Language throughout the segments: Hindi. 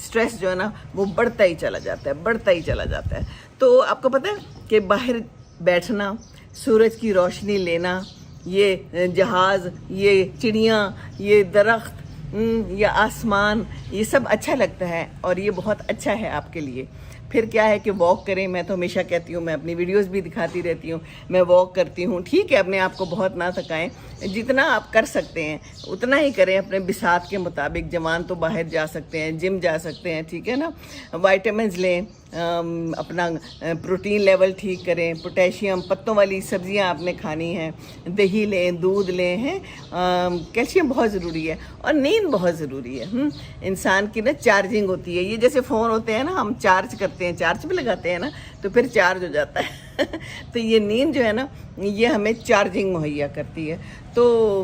स्ट्रेस जो है ना वो बढ़ता ही चला जाता है, बढ़ता ही चला जाता है। तो आपको पता है कि बाहर बैठना, सूरज की रोशनी लेना, ये जहाज़, ये चिड़ियाँ, ये दरख्त, ये आसमान, ये सब अच्छा लगता है और ये बहुत अच्छा है आपके लिए। फिर क्या है कि वॉक करें। मैं तो हमेशा कहती हूँ, मैं अपनी वीडियोस भी दिखाती रहती हूँ, मैं वॉक करती हूँ। ठीक है, अपने आप को बहुत ना थकाएं, जितना आप कर सकते हैं उतना ही करें अपने बिसात के मुताबिक। जवान तो बाहर जा सकते हैं, जिम जा सकते हैं, ठीक है ना। विटामिन्स लें, अपना प्रोटीन लेवल ठीक करें, पोटेशियम, पत्तों वाली सब्जियां आपने खानी हैं, दही लें, दूध लें, हैं कैल्शियम बहुत ज़रूरी है और नींद बहुत ज़रूरी है। इंसान की ना चार्जिंग होती है, ये जैसे फ़ोन होते हैं ना, हम चार्ज करते हैं, चार्ज पे लगाते हैं ना तो फिर चार्ज हो जाता है तो ये नींद जो है ना ये हमें चार्जिंग मुहैया करती है। तो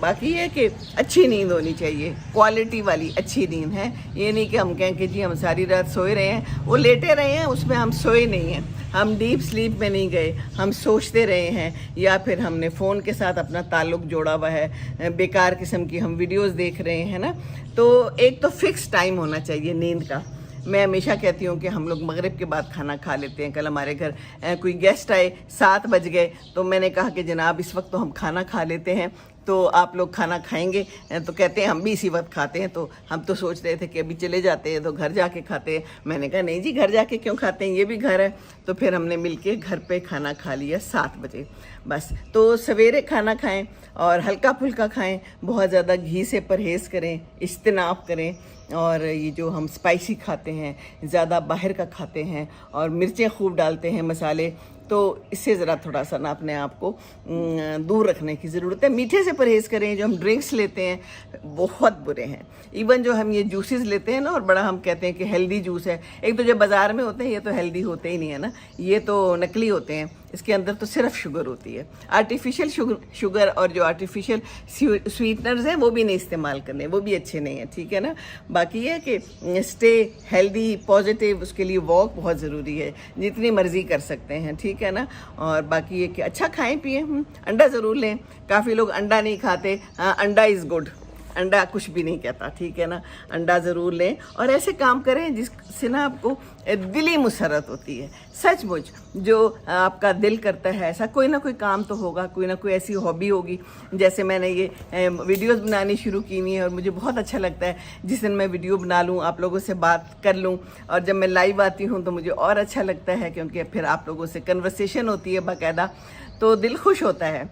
बाकी ये कि अच्छी नींद होनी चाहिए, क्वालिटी वाली अच्छी नींद है। ये नहीं कि हम कहें कि जी हम सारी रात सोए रहे हैं, वो लेटे रहे हैं, उसमें हम सोए नहीं हैं, हम डीप स्लीप में नहीं गए, हम सोचते रहे हैं या फिर हमने फ़ोन के साथ अपना ताल्लुक़ जोड़ा हुआ है, बेकार किस्म की हम वीडियोस देख रहे हैं ना। तो एक तो फिक्स टाइम होना चाहिए नींद का। मैं हमेशा कहती हूँ कि हम लोग मगरिब के बाद खाना खा लेते हैं। कल हमारे घर कोई गेस्ट आए, 7 बज गए, तो मैंने कहा कि जनाब इस वक्त तो हम खाना खा लेते हैं, तो आप लोग खाना खाएंगे? तो कहते हैं हम भी इसी वक्त खाते हैं। तो हम तो सोच रहे थे कि अभी चले जाते हैं तो घर जाके खाते हैं। मैंने कहा नहीं जी, घर जाके क्यों खाते हैं, ये भी घर है। तो फिर हमने मिलके घर पे खाना खा लिया 7 बजे बस। तो सवेरे खाना खाएं और हल्का फुल्का खाएं, बहुत ज़्यादा घी से परहेज़ करें, इज्तनाब करें। और ये जो हम स्पाइसी खाते हैं, ज़्यादा बाहर का खाते हैं और मिर्चें खूब डालते हैं, मसाले, तो इससे ज़रा थोड़ा सा ना अपने आप को दूर रखने की ज़रूरत है। मीठे से परहेज़ करें। जो हम ड्रिंक्स लेते हैं बहुत बुरे हैं। इवन जो हम ये जूसेस लेते हैं ना, और बड़ा हम कहते हैं कि हेल्दी जूस है, एक तो जो बाज़ार में होते हैं ये तो हेल्दी होते ही नहीं है ना, ये तो नकली होते हैं। इसके अंदर तो सिर्फ शुगर होती है, आर्टिफिशियल शुगर, और जो आर्टिफिशियल स्वीटनर्स हैं वो भी नहीं इस्तेमाल करने, वो भी अच्छे नहीं हैं, ठीक है ना। बाकी ये है कि स्टे हेल्दी, पॉजिटिव, उसके लिए वॉक बहुत ज़रूरी है, जितनी मर्ज़ी कर सकते हैं, ठीक है ना। और बाकी ये कि अच्छा खाएं पिएं, अंडा ज़रूर लें। काफ़ी लोग अंडा नहीं खाते, अंडा इज़ गुड, अंडा कुछ भी नहीं कहता, ठीक है ना। अंडा ज़रूर लें और ऐसे काम करें जिससे ना आपको दिली मुसरत होती है। सचमुच जो आपका दिल करता है, ऐसा कोई ना कोई काम तो होगा, कोई ना कोई ऐसी हॉबी होगी। जैसे मैंने ये वीडियोस बनानी शुरू की हुई है और मुझे बहुत अच्छा लगता है जिस दिन मैं वीडियो बना लूँ, आप लोगों से बात कर लूँ, और जब मैं लाइव आती हूँ तो मुझे और अच्छा लगता है, क्योंकि फिर आप लोगों से कन्वर्सेशन होती है बाकायदा, तो दिल खुश होता है।